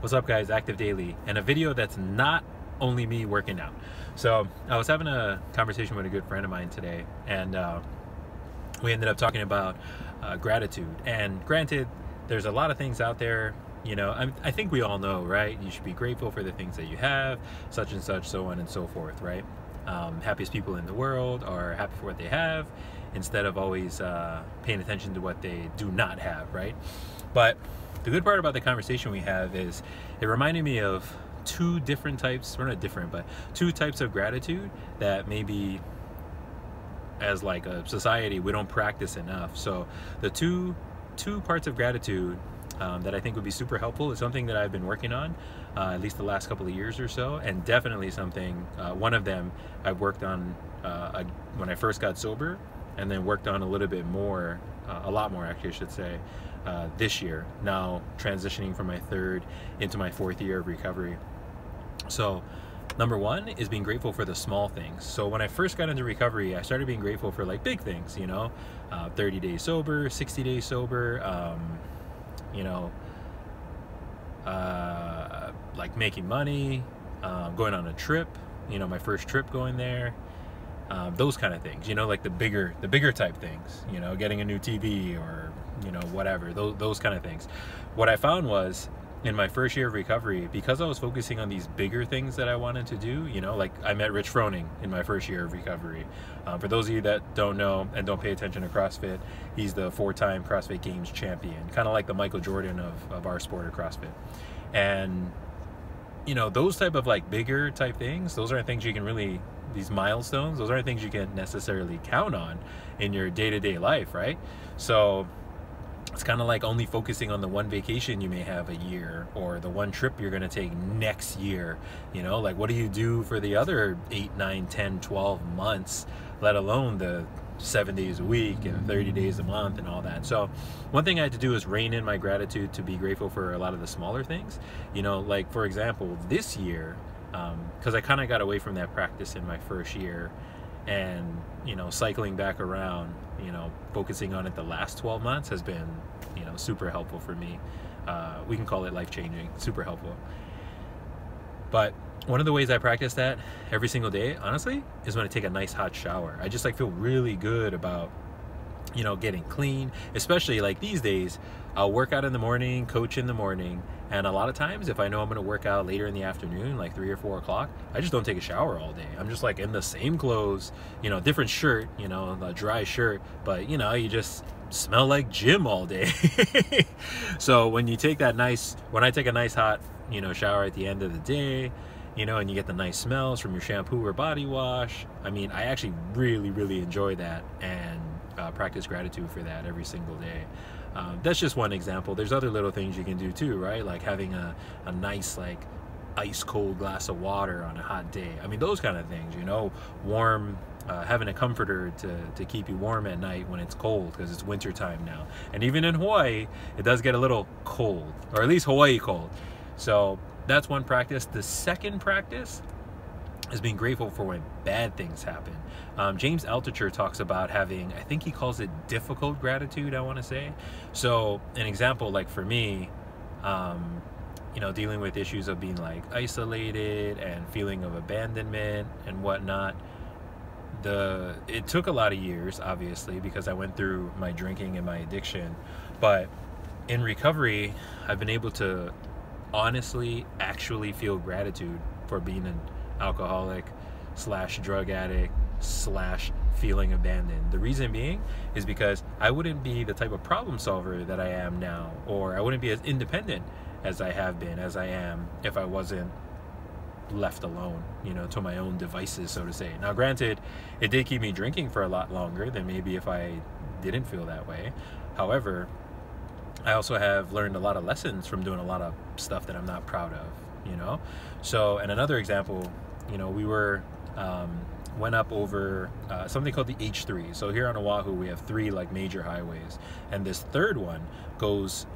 What's up, guys? Active Daily, and a video that's not only me working out. So I was having a conversation with a good friend of mine today, and we ended up talking about gratitude. And granted, there's a lot of things out there, you know, I think we all know, right? You should be grateful for the things that you have, such and such, so on and so forth, right? Happiest people in the world are happy for what they have instead of always paying attention to what they do not have, right? But the good part about the conversation we have is it reminded me of two different types, or not different, but two types of gratitude that maybe as like a society we don't practice enough. So the two parts of gratitude that I think would be super helpful is something that I've been working on at least the last couple of years or so, and definitely something, one of them I've worked on when I first got sober, and then worked on a little bit more, a lot more actually I should say, this year, now transitioning from my third into my fourth year of recovery. So number one is being grateful for the small things. So when I first got into recovery, I started being grateful for like big things, you know, 30 days sober, 60 days sober, you know, like making money, going on a trip, you know, my first trip going there, those kind of things, you know, like the bigger type things, you know, getting a new TV or, you know, whatever, those kind of things. What I found was in my first year of recovery, because I was focusing on these bigger things that I wanted to do, you know, like I met Rich Froning in my first year of recovery. For those of you that don't know and don't pay attention to CrossFit, he's the 4-time CrossFit Games champion, kind of like the Michael Jordan of our sport of CrossFit. And, you know, those type of like bigger type things, those aren't things you can really, these milestones, those aren't things you can necessarily count on in your day-to-day life, right? So it's kind of like only focusing on the one vacation you may have a year, or the one trip you're going to take next year, you know, like what do you do for the other 8, 9, 10, 12 months, let alone the 7 days a week and 30 days a month and all that. So one thing I had to do is rein in my gratitude to be grateful for a lot of the smaller things, you know, like for example, this year, because I kind of got away from that practice in my first year, and, you know, cycling back around, you know, focusing on it the last 12 months has been, you know, super helpful for me. We can call it life-changing, super helpful. But one of the ways I practice that every single day, honestly, is when I take a nice hot shower. I just like feel really good about, you know, getting clean, especially like these days. I'll work out in the morning, coach in the morning, and a lot of times if I know I'm going to work out later in the afternoon, like 3 or 4 o'clock, I just don't take a shower all day. I'm just like in the same clothes, you know, different shirt, you know, a dry shirt, but you know, you just smell like gym all day. So when you take that nice, when I take a nice hot, you know, shower at the end of the day, you know, and you get the nice smells from your shampoo or body wash, I mean, I actually really enjoy that, and practice gratitude for that every single day. That's just one example. There's other little things you can do too, right? Like having a nice, like, ice cold glass of water on a hot day. I mean, those kind of things, you know, warm, having a comforter to keep you warm at night when it's cold, because it's winter time now. And even in Hawaii, it does get a little cold, or at least Hawaii cold. So that's one practice. The second practice is being grateful for when bad things happen. James Altucher talks about having, I think he calls it difficult gratitude, I want to say. So an example, like for me, you know, dealing with issues of being like isolated and feeling of abandonment and whatnot, it took a lot of years, obviously, because I went through my drinking and my addiction. But in recovery, I've been able to honestly actually feel gratitude for being an alcoholic / drug addict / feeling abandoned. The reason being is because I wouldn't be the type of problem solver that I am now, or I wouldn't be as independent as I have been, as I am, if I wasn't left alone, you know, to my own devices, so to say. Now granted, it did keep me drinking for a lot longer than maybe if I didn't feel that way. However, I also have learned a lot of lessons from doing a lot of stuff that I'm not proud of, you know. So, and another example, you know, we went up over something called the H3. So here on Oahu, we have 3 like major highways, and this third one goes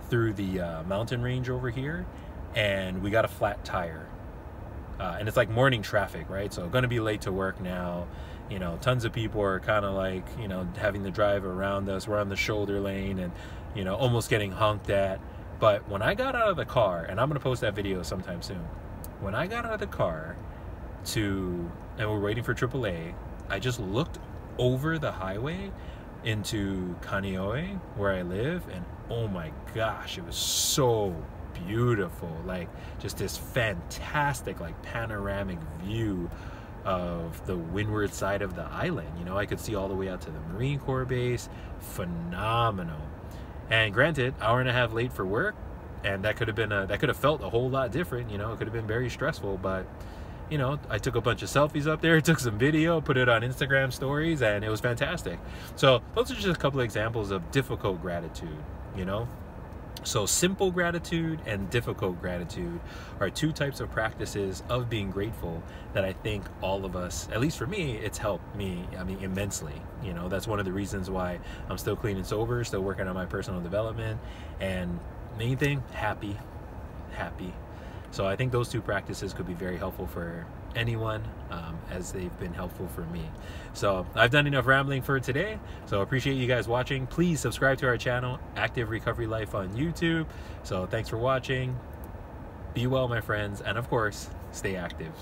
through the mountain range over here, and we got a flat tire. And it's like morning traffic, right? So going to be late to work now. You know, tons of people are kind of like, you know, having to drive around us. We're on the shoulder lane and, you know, almost getting honked at. But when I got out of the car, and I'm going to post that video sometime soon, when I got out of the car and we're waiting for AAA, I just looked over the highway into Kaneohe, where I live, and oh my gosh, it was so beautiful. Like, just this fantastic, like, panoramic view of the windward side of the island. You know, I could see all the way out to the Marine Corps base. Phenomenal. And granted, hour and a half late for work, and that could have felt a whole lot different. You know, it could have been very stressful, but you know, I took a bunch of selfies up there, took some video, put it on Instagram stories, and it was fantastic. So those are just a couple of examples of difficult gratitude, you know. So simple gratitude and difficult gratitude are two types of practices of being grateful that I think all of us, at least for me, it's helped me, I mean, immensely. You know, that's one of the reasons why I'm still clean and sober, still working on my personal development, and main thing, happy. So I think those two practices could be very helpful for anyone, as they've been helpful for me. So I've done enough rambling for today. So I appreciate you guys watching. Please subscribe to our channel, Active Recovery Life on YouTube. So thanks for watching. Be well, my friends, and of course, stay active.